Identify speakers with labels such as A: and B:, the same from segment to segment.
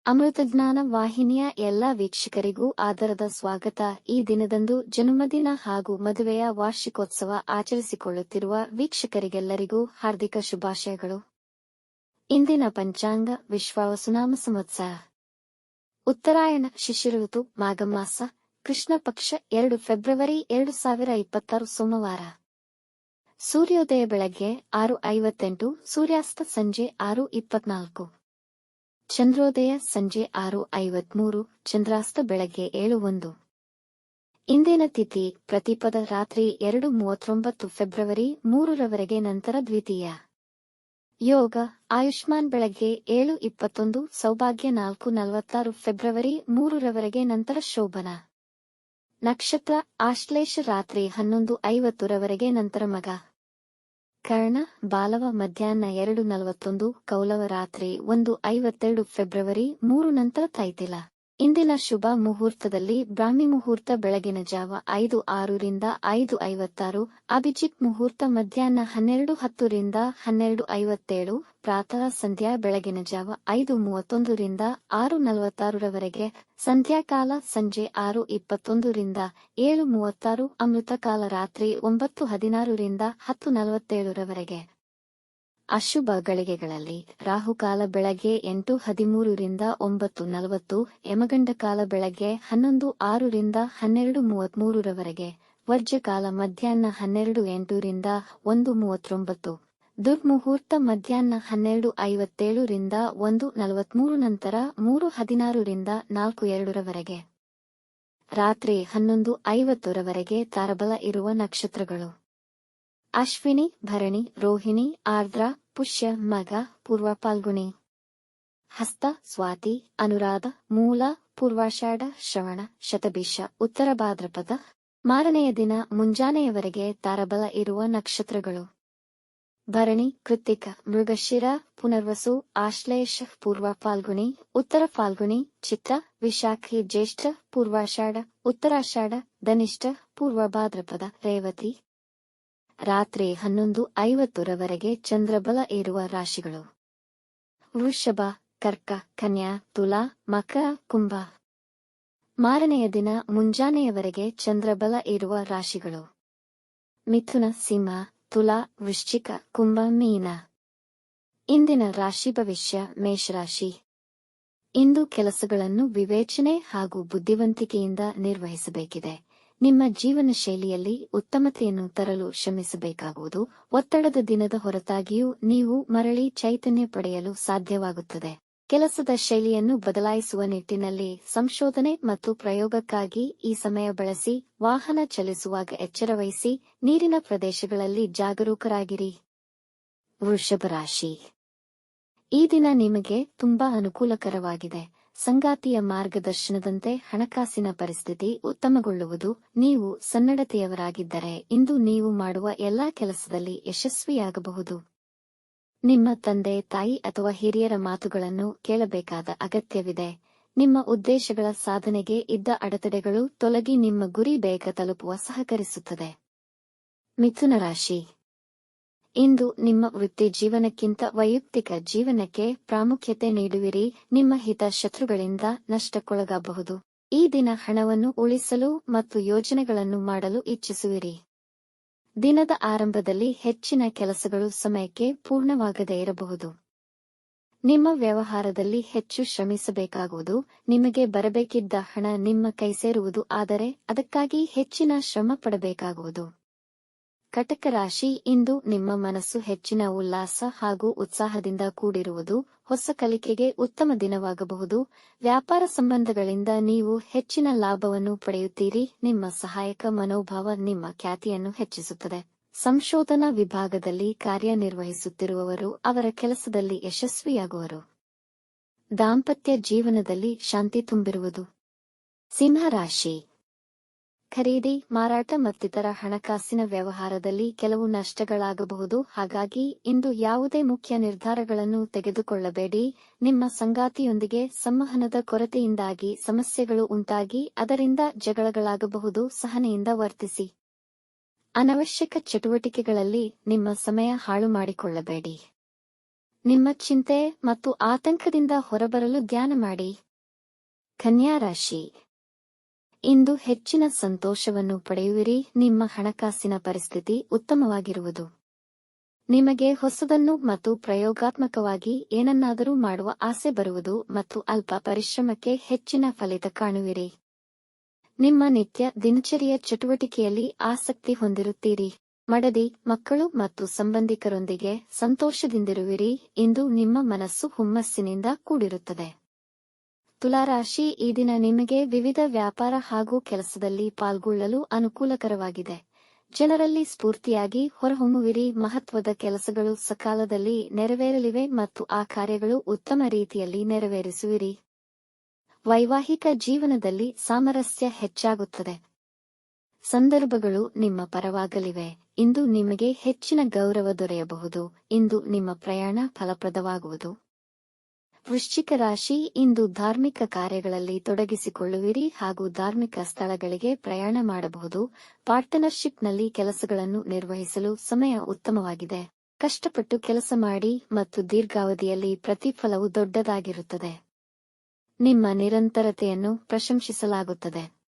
A: ಅಮೃತಜ್ಞಾನ ವಾಹಿನಿಯ ಎಲ್ಲ ವೀಕ್ಷಕರಿಗೂ ಆದರದ ಸ್ವಾಗತ. ಈ ದಿನದಂದು ಜನ್ಮದಿನ ಹಾಗೂ ಮದುವೆಯ ವಾರ್ಷಿಕೋತ್ಸವ ಆಚರಿಸಿಕೊಳ್ಳುತ್ತಿರುವ ವೀಕ್ಷಕರಿಗೆಲ್ಲರಿಗೂ ಹಾರ್ದಿಕ ಶುಭಾಶಯಗಳು. ಇಂದಿನ ಪಂಚಾಂಗ ವಿಶ್ವಾವಸುನಾಮ ಸಂವತ್ಸರ ಉತ್ತರಾಯಣ ಶಿಶಿರ ಋತು ಮಾಘಮಾಸ ಕೃಷ್ಣ ಪಕ್ಷ 2 ಫೆಬ್ರವರಿ 2026 ಸೋಮವಾರ. ಸೂರ್ಯೋದಯ ಬೆಳಗ್ಗೆ 6:58, ಸೂರ್ಯಾಸ್ತ ಸಂಜೆ 6:24. ಚಂದ್ರೋದಯ ಸಂಜೆ 6:53, ಚಂದ್ರಾಸ್ತ ಬೆಳಗ್ಗೆ 7:01. ಇಂದಿನ ತಿಥಿ ಪ್ರತಿಪದ ರಾತ್ರಿ 2:39 ಫೆಬ್ರವರಿ 3ರವರೆಗೆ, ನಂತರ ದ್ವಿತೀಯ. ಯೋಗ ಆಯುಷ್ಮಾನ್ ಬೆಳಗ್ಗೆ 7:21, ಸೌಭಾಗ್ಯ 4:46 ಫೆಬ್ರವರಿ 3ರವರೆಗೆ, ನಂತರ ಶೋಭನ. ನಕ್ಷತ್ರ ಆಶ್ಲೇಷ ರಾತ್ರಿ 11:50ರವರೆಗೆ, ನಂತರ ಮಗ. ಕರ್ಣ ಬಾಲವ ಮಧ್ಯಾಹ್ನ 2:41, ಕೌಲವ ರಾತ್ರಿ 1:52 ಫೆಬ್ರವರಿ 3, ನಂತರ ತೈತಿಲ. ಇಂದಿನ ಶುಭ ಮುಹೂರ್ತದಲ್ಲಿ ಬ್ರಾಹ್ಮಿ ಮುಹೂರ್ತ ಬೆಳಗಿನ ಜಾವ 5:06 ರಿಂದ 5:56, ಅಭಿಜಿತ್ ಮುಹೂರ್ತ ಮಧ್ಯಾಹ್ನ 12:10 ರಿಂದ 12:57, ಪ್ರಾತಃ ಸಂಧ್ಯಾ ಬೆಳಗಿನ ಜಾವ 5:31 ರಿಂದ 6:46ರವರೆಗೆ, ಸಂಧ್ಯಾಕಾಲ ಸಂಜೆ 6:21 ರಿಂದ 7:36, ಅಮೃತಕಾಲ ರಾತ್ರಿ 9:16 ರಿಂದ 10:47ರವರೆಗೆ. ಅಶುಭ ಗಳಿಗೆಗಳಲ್ಲಿ ರಾಹುಕಾಲ ಬೆಳಗ್ಗೆ 8:13 ರಿಂದ 9:40, ಯಮಗಂಡಕಾಲ ಬೆಳಗ್ಗೆ 11:06 ರಿಂದ 12:33ರವರೆಗೆ, ವರ್ಜ್ಯಕಾಲ ಮಧ್ಯಾಹ್ನ 12:08 ರಿಂದ 1:39, ದುರ್ಮುಹೂರ್ತ ಮಧ್ಯಾಹ್ನ 12:57 ರಿಂದ 1:43, ನಂತರ 3:16 ರಿಂದ 4:02ರವರೆಗೆ. ರಾತ್ರಿ 11:50ರವರೆಗೆ ತಾರಬಲ ಇರುವ ನಕ್ಷತ್ರಗಳು: ಅಶ್ವಿನಿ, ಭರಣಿ, ರೋಹಿಣಿ, ಆರ್ದ್ರ, ಪುಷ್ಯ, ಮಗ, ಪೂರ್ವ ಫಾಲ್ಗುಣಿ, ಹಸ್ತ, ಸ್ವಾತಿ, ಅನುರಾಧ, ಮೂಲ, ಪೂರ್ವಾಷಾಢ, ಶ್ರವಣ, ಶತಭಿಷ, ಉತ್ತರ ಭಾದ್ರಪದ. ಮಾರನೆಯ ದಿನ ಮುಂಜಾನೆಯವರೆಗೆ ತಾರಬಲ ಇರುವ ನಕ್ಷತ್ರಗಳು: ಭರಣಿ, ಕೃತ್ತಿಕ, ಮೃಗಶಿರ, ಪುನರ್ವಸು, ಆಶ್ಲೇಷ, ಪೂರ್ವ ಫಾಲ್ಗುಣಿ, ಉತ್ತರ ಫಾಲ್ಗುಣಿ, ಚಿತ್ರ, ವಿಶಾಖಿ, ಜ್ಯೇಷ್ಠ, ಪೂರ್ವಾಷಾಢ, ಉತ್ತರಾಷಾಢ, ಧನಿಷ್ಠ, ಪೂರ್ವ ಭಾದ್ರಪದ, ರೇವತಿ. ರಾತ್ರಿ 11:50ರವರೆಗೆ ಚಂದ್ರಬಲ ಇರುವ ರಾಶಿಗಳು: ವೃಷಭ, ಕರ್ಕ, ಕನ್ಯಾ, ತುಲಾ, ಮಕರ, ಕುಂಭ. ಮಾರನೆಯ ದಿನ ಮುಂಜಾನೆಯವರೆಗೆ ಚಂದ್ರಬಲ ಇರುವ ರಾಶಿಗಳು: ಮಿಥುನ, ಸಿಂಹ, ತುಲಾ, ವೃಶ್ಚಿಕ, ಕುಂಭ, ಮೀನ. ಇಂದಿನ ರಾಶಿ ಭವಿಷ್ಯ: ಮೇಷರಾಶಿ. ಇಂದು ಕೆಲಸಗಳನ್ನು ವಿವೇಚನೆ ಹಾಗೂ ಬುದ್ಧಿವಂತಿಕೆಯಿಂದ ನಿರ್ವಹಿಸಬೇಕಿದೆ. ನಿಮ್ಮ ಜೀವನ ಶೈಲಿಯಲ್ಲಿ ಉತ್ತಮತೆಯನ್ನು ತರಲು ಶ್ರಮಿಸಬೇಕಾಗುವುದು. ಒತ್ತಡದ ದಿನದ ಹೊರತಾಗಿಯೂ ನೀವು ಮರಳಿ ಚೈತನ್ಯ ಪಡೆಯಲು ಸಾಧ್ಯವಾಗುತ್ತದೆ. ಕೆಲಸದ ಶೈಲಿಯನ್ನು ಬದಲಾಯಿಸುವ ನಿಟ್ಟಿನಲ್ಲಿ ಸಂಶೋಧನೆ ಮತ್ತು ಪ್ರಯೋಗಕ್ಕಾಗಿ ಈ ಸಮಯ ಬಳಸಿ. ವಾಹನ ಚಲಿಸುವಾಗ ಎಚ್ಚರವಹಿಸಿ. ನೀರಿನ ಪ್ರದೇಶಗಳಲ್ಲಿ ಜಾಗರೂಕರಾಗಿರಿ. ವೃಷಭ ರಾಶಿ. ಈ ದಿನ ನಿಮಗೆ ತುಂಬಾ ಅನುಕೂಲಕರವಾಗಿದೆ. ಸಂಗಾತಿಯ ಮಾರ್ಗದರ್ಶನದಂತೆ ಹಣಕಾಸಿನ ಪರಿಸ್ಥಿತಿ ಉತ್ತಮಗೊಳ್ಳುವುದು. ನೀವು ಸನ್ನಡತೆಯವರಾಗಿದ್ದರೆ ಇಂದು ನೀವು ಮಾಡುವ ಎಲ್ಲಾ ಕೆಲಸದಲ್ಲಿ ಯಶಸ್ವಿಯಾಗಬಹುದು. ನಿಮ್ಮ ತಂದೆ, ತಾಯಿ ಅಥವಾ ಹಿರಿಯರ ಮಾತುಗಳನ್ನು ಕೇಳಬೇಕಾದ ಅಗತ್ಯವಿದೆ. ನಿಮ್ಮ ಉದ್ದೇಶಗಳ ಸಾಧನೆಗೆ ಇದ್ದ ಅಡೆತಡೆಗಳು ತೊಲಗಿ ನಿಮ್ಮ ಗುರಿ ಬೇಗ ತಲುಪುವ ಸಹಕರಿಸುತ್ತದೆ. ಮಿಥುನ ರಾಶಿ. ಇಂದು ನಿಮ್ಮ ವೃತ್ತಿ ಜೀವನಕ್ಕಿಂತ ವೈಯಕ್ತಿಕ ಜೀವನಕ್ಕೆ ಪ್ರಾಮುಖ್ಯತೆ ನೀಡುವಿರಿ. ನಿಮ್ಮ ಹಿತ ಶತ್ರುಗಳಿಂದ ನಷ್ಟಕ್ಕೊಳಗಾಗಬಹುದು. ಈ ದಿನ ಹಣವನ್ನು ಉಳಿಸಲು ಮತ್ತು ಯೋಜನೆಗಳನ್ನು ಮಾಡಲು ಇಚ್ಛಿಸುವಿರಿ. ದಿನದ ಆರಂಭದಲ್ಲಿ ಹೆಚ್ಚಿನ ಕೆಲಸಗಳು ಸಮಯಕ್ಕೆ ಪೂರ್ಣವಾಗದೇ ಇರಬಹುದು. ನಿಮ್ಮ ವ್ಯವಹಾರದಲ್ಲಿ ಹೆಚ್ಚು ಶ್ರಮಿಸಬೇಕಾಗುವುದು. ನಿಮಗೆ ಬರಬೇಕಿದ್ದ ಹಣ ನಿಮ್ಮ ಕೈ ಸೇರುವುದು, ಆದರೆ ಅದಕ್ಕಾಗಿ ಹೆಚ್ಚಿನ ಶ್ರಮ ಪಡಬೇಕಾಗುವುದು. ಕಟಕ ರಾಶಿ. ಇಂದು ನಿಮ್ಮ ಮನಸ್ಸು ಹೆಚ್ಚಿನ ಉಲ್ಲಾಸ ಹಾಗೂ ಉತ್ಸಾಹದಿಂದ ಕೂಡಿರುವುದು. ಹೊಸ ಕಲಿಕೆಗೆ ಉತ್ತಮ ದಿನವಾಗಬಹುದು. ವ್ಯಾಪಾರ ಸಂಬಂಧಗಳಿಂದ ನೀವು ಹೆಚ್ಚಿನ ಲಾಭವನ್ನು ಪಡೆಯುತ್ತೀರಿ. ನಿಮ್ಮ ಸಹಾಯಕ ಮನೋಭಾವ ನಿಮ್ಮ ಖ್ಯಾತಿಯನ್ನು ಹೆಚ್ಚಿಸುತ್ತದೆ. ಸಂಶೋಧನಾ ವಿಭಾಗದಲ್ಲಿ ಕಾರ್ಯನಿರ್ವಹಿಸುತ್ತಿರುವವರು ಅವರ ಕೆಲಸದಲ್ಲಿ ಯಶಸ್ವಿಯಾಗುವರು. ದಾಂಪತ್ಯ ಜೀವನದಲ್ಲಿ ಶಾಂತಿ ತುಂಬಿರುವುದು. ಸಿಂಹ ರಾಶಿ. ಖರೀದಿ, ಮಾರಾಟ ಮತ್ತಿತರ ಹಣಕಾಸಿನ ವ್ಯವಹಾರದಲ್ಲಿ ಕೆಲವು ನಷ್ಟಗಳಾಗಬಹುದು. ಹಾಗಾಗಿ ಇಂದು ಯಾವುದೇ ಮುಖ್ಯ ನಿರ್ಧಾರಗಳನ್ನು ತೆಗೆದುಕೊಳ್ಳಬೇಡಿ. ನಿಮ್ಮ ಸಂಗಾತಿಯೊಂದಿಗೆ ಸಂವಹನದ ಕೊರತೆಯಿಂದಾಗಿ ಸಮಸ್ಯೆಗಳು ಉಂಟಾಗಿ ಅದರಿಂದ ಜಗಳಗಳಾಗಬಹುದು. ಸಹನೆಯಿಂದ ವರ್ತಿಸಿ. ಅನವಶ್ಯಕ ಚಟುವಟಿಕೆಗಳಲ್ಲಿ ನಿಮ್ಮ ಸಮಯ ಹಾಳು ಮಾಡಿಕೊಳ್ಳಬೇಡಿ. ನಿಮ್ಮ ಚಿಂತೆ ಮತ್ತು ಆತಂಕದಿಂದ ಹೊರಬರಲು ಧ್ಯಾನ ಮಾಡಿ. ಕನ್ಯಾ ರಾಶಿ, ಇಂದು ಹೆಚ್ಚಿನ ಸಂತೋಷವನ್ನು ಪಡೆಯುವಿರಿ. ನಿಮ್ಮ ಹಣಕಾಸಿನ ಪರಿಸ್ಥಿತಿ ಉತ್ತಮವಾಗಿರುವುದು. ನಿಮಗೆ ಹೊಸದನ್ನು ಮತ್ತು ಪ್ರಯೋಗಾತ್ಮಕವಾಗಿ ಏನನ್ನಾದರೂ ಮಾಡುವ ಆಸೆ ಬರುವುದು ಮತ್ತು ಅಲ್ಪ ಪರಿಶ್ರಮಕ್ಕೆ ಹೆಚ್ಚಿನ ಫಲಿತ ಕಾಣುವಿರಿ. ನಿಮ್ಮ ನಿತ್ಯ ದಿನಚರಿಯ ಚಟುವಟಿಕೆಯಲ್ಲಿ ಆಸಕ್ತಿ ಹೊಂದಿರುತ್ತೀರಿ. ಮಡದಿ, ಮಕ್ಕಳು ಮತ್ತು ಸಂಬಂಧಿಕರೊಂದಿಗೆ ಸಂತೋಷದಿಂದಿರುವಿರಿ. ಇಂದು ನಿಮ್ಮ ಮನಸ್ಸು ಹುಮ್ಮಸ್ಸಿನಿಂದ ಕೂಡಿರುತ್ತದೆ. ತುಲಾರಾಶಿ, ಈ ದಿನ ನಿಮಗೆ ವಿವಿಧ ವ್ಯಾಪಾರ ಹಾಗೂ ಕೆಲಸದಲ್ಲಿ ಪಾಲ್ಗೊಳ್ಳಲು ಅನುಕೂಲಕರವಾಗಿದೆ. ಜನರಲ್ಲಿ ಸ್ಫೂರ್ತಿಯಾಗಿ ಹೊರಹೊಮ್ಮುವಿರಿ. ಮಹತ್ವದ ಕೆಲಸಗಳು ಸಕಾಲದಲ್ಲಿ ನೆರವೇರಲಿವೆ ಮತ್ತು ಆ ಕಾರ್ಯಗಳು ಉತ್ತಮ ರೀತಿಯಲ್ಲಿ ನೆರವೇರಿಸುವಿರಿ. ವೈವಾಹಿಕ ಜೀವನದಲ್ಲಿ ಸಾಮರಸ್ಯ ಹೆಚ್ಚಾಗುತ್ತದೆ. ಸಂದರ್ಭಗಳು ನಿಮ್ಮ ಪರವಾಗಲಿವೆ. ಇಂದು ನಿಮಗೆ ಹೆಚ್ಚಿನ ಗೌರವ ದೊರೆಯಬಹುದು. ಇಂದು ನಿಮ್ಮ ಪ್ರಯಾಣ ಫಲಪ್ರದವಾಗುವುದು. ವೃಶ್ಚಿಕ ರಾಶಿ, ಇಂದು ಧಾರ್ಮಿಕ ಕಾರ್ಯಗಳಲ್ಲಿ ತೊಡಗಿಸಿಕೊಳ್ಳುವಿರಿ ಹಾಗೂ ಧಾರ್ಮಿಕ ಸ್ಥಳಗಳಿಗೆ ಪ್ರಯಾಣ ಮಾಡಬಹುದು. ಪಾರ್ಟ್ನರ್ಶಿಪ್ನಲ್ಲಿ ಕೆಲಸಗಳನ್ನು ನಿರ್ವಹಿಸಲು ಸಮಯ ಉತ್ತಮವಾಗಿದೆ. ಕಷ್ಟಪಟ್ಟು ಕೆಲಸ ಮಾಡಿ ಮತ್ತು ದೀರ್ಘಾವಧಿಯಲ್ಲಿ ಪ್ರತಿಫಲವು ದೊಡ್ಡದಾಗಿರುತ್ತದೆ. ನಿಮ್ಮ ನಿರಂತರತೆಯನ್ನು ಪ್ರಶಂಸಿಸಲಾಗುತ್ತದೆ.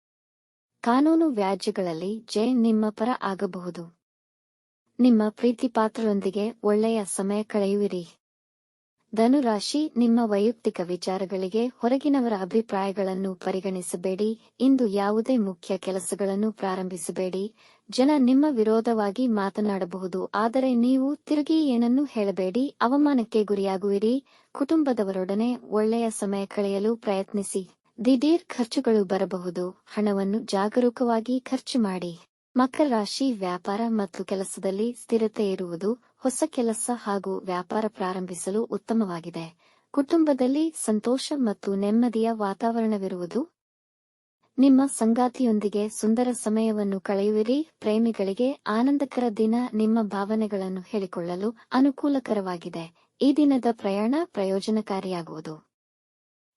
A: ಕಾನೂನು ವ್ಯಾಜ್ಯಗಳಲ್ಲಿ ಜಯ ನಿಮ್ಮ ಪರ ಆಗಬಹುದು. ನಿಮ್ಮ ಪ್ರೀತಿಪಾತ್ರರೊಂದಿಗೆ ಒಳ್ಳೆಯ ಸಮಯ ಕಳೆಯುವಿರಿ. ಧನುರಾಶಿ, ನಿಮ್ಮ ವೈಯಕ್ತಿಕ ವಿಚಾರಗಳಿಗೆ ಹೊರಗಿನವರ ಅಭಿಪ್ರಾಯಗಳನ್ನು ಪರಿಗಣಿಸಬೇಡಿ. ಇಂದು ಯಾವುದೇ ಮುಖ್ಯ ಕೆಲಸಗಳನ್ನು ಪ್ರಾರಂಭಿಸಬೇಡಿ. ಜನ ನಿಮ್ಮ ವಿರೋಧವಾಗಿ ಮಾತನಾಡಬಹುದು, ಆದರೆ ನೀವು ತಿರುಗಿ ಏನನ್ನೂ ಹೇಳಬೇಡಿ. ಅವಮಾನಕ್ಕೆ ಗುರಿಯಾಗುವಿರಿ. ಕುಟುಂಬದವರೊಡನೆ ಒಳ್ಳೆಯ ಸಮಯ ಕಳೆಯಲು ಪ್ರಯತ್ನಿಸಿ. ದಿಢೀರ್ ಖರ್ಚುಗಳು ಬರಬಹುದು. ಹಣವನ್ನು ಜಾಗರೂಕವಾಗಿ ಖರ್ಚು ಮಾಡಿ. ಮಕರ ರಾಶಿ, ವ್ಯಾಪಾರ ಮತ್ತು ಕೆಲಸದಲ್ಲಿ ಸ್ಥಿರತೆ ಇರುವುದು. ಹೊಸ ಕೆಲಸ ಹಾಗೂ ವ್ಯಾಪಾರ ಪ್ರಾರಂಭಿಸಲು ಉತ್ತಮವಾಗಿದೆ. ಕುಟುಂಬದಲ್ಲಿ ಸಂತೋಷ ಮತ್ತು ನೆಮ್ಮದಿಯ ವಾತಾವರಣವಿರುವುದು. ನಿಮ್ಮ ಸಂಗಾತಿಯೊಂದಿಗೆ ಸುಂದರ ಸಮಯವನ್ನು ಕಳೆಯುವಿರಿ. ಪ್ರೇಮಿಗಳಿಗೆ ಆನಂದಕರ ದಿನ. ನಿಮ್ಮ ಭಾವನೆಗಳನ್ನು ಹೇಳಿಕೊಳ್ಳಲು ಅನುಕೂಲಕರವಾಗಿದೆ. ಈ ದಿನದ ಪ್ರಯಾಣ ಪ್ರಯೋಜನಕಾರಿಯಾಗುವುದು.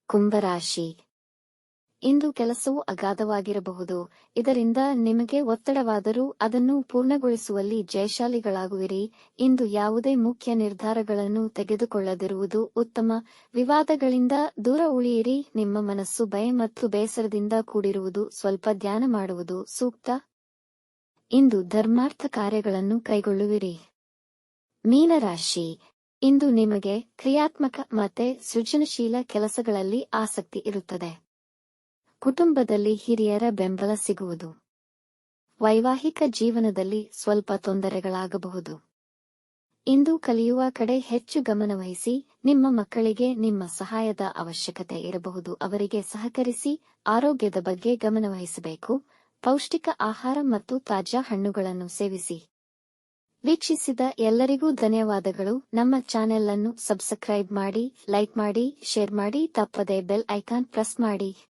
A: ಕುಂಭರಾಶಿ, ಇಂದು ಕೆಲಸವು ಅಗಾಧವಾಗಿರಬಹುದು. ಇದರಿಂದ ನಿಮಗೆ ಒತ್ತಡವಾದರೂ ಅದನ್ನು ಪೂರ್ಣಗೊಳಿಸುವಲ್ಲಿ ಜಯಶಾಲಿಗಳಾಗುವಿರಿ. ಇಂದು ಯಾವುದೇ ಮುಖ್ಯ ನಿರ್ಧಾರಗಳನ್ನು ತೆಗೆದುಕೊಳ್ಳದಿರುವುದು ಉತ್ತಮ. ವಿವಾದಗಳಿಂದ ದೂರ ಉಳಿಯಿರಿ. ನಿಮ್ಮ ಮನಸ್ಸು ಭಯ ಮತ್ತು ಬೇಸರದಿಂದ ಕೂಡಿರುವುದು. ಸ್ವಲ್ಪ ಧ್ಯಾನ ಮಾಡುವುದು ಸೂಕ್ತ. ಇಂದು ಧರ್ಮಾರ್ಥ ಕಾರ್ಯಗಳನ್ನು ಕೈಗೊಳ್ಳುವಿರಿ. ಮೀನರಾಶಿ, ಇಂದು ನಿಮಗೆ ಕ್ರಿಯಾತ್ಮಕ ಮತ್ತು ಸೃಜನಶೀಲ ಕೆಲಸಗಳಲ್ಲಿ ಆಸಕ್ತಿ ಇರುತ್ತದೆ. ಕುಟುಂಬದಲ್ಲಿ ಹಿರಿಯರ ಬೆಂಬಲ ಸಿಗುವುದು. ವೈವಾಹಿಕ ಜೀವನದಲ್ಲಿ ಸ್ವಲ್ಪ ತೊಂದರೆಗಳಾಗಬಹುದು. ಇಂದು ಕಲಿಯುವ ಕಡೆ ಹೆಚ್ಚು ಗಮನವಹಿಸಿ. ನಿಮ್ಮ ಮಕ್ಕಳಿಗೆ ನಿಮ್ಮ ಸಹಾಯದ ಅವಶ್ಯಕತೆ ಇರಬಹುದು. ಅವರಿಗೆ ಸಹಕರಿಸಿ. ಆರೋಗ್ಯದ ಬಗ್ಗೆ ಗಮನವಹಿಸಬೇಕು. ಪೌಷ್ಟಿಕ ಆಹಾರ ಮತ್ತು ತಾಜಾ ಹಣ್ಣುಗಳನ್ನು ಸೇವಿಸಿ. ವೀಕ್ಷಿಸಿದ ಎಲ್ಲರಿಗೂ ಧನ್ಯವಾದಗಳು. ನಮ್ಮ ಚಾನೆಲ್ ಅನ್ನು ಸಬ್ಸ್ಕ್ರೈಬ್ ಮಾಡಿ, ಲೈಕ್ ಮಾಡಿ, ಶೇರ್ ಮಾಡಿ. ತಪ್ಪದೆ ಬೆಲ್ ಐಕಾನ್ ಪ್ರೆಸ್ ಮಾಡಿ.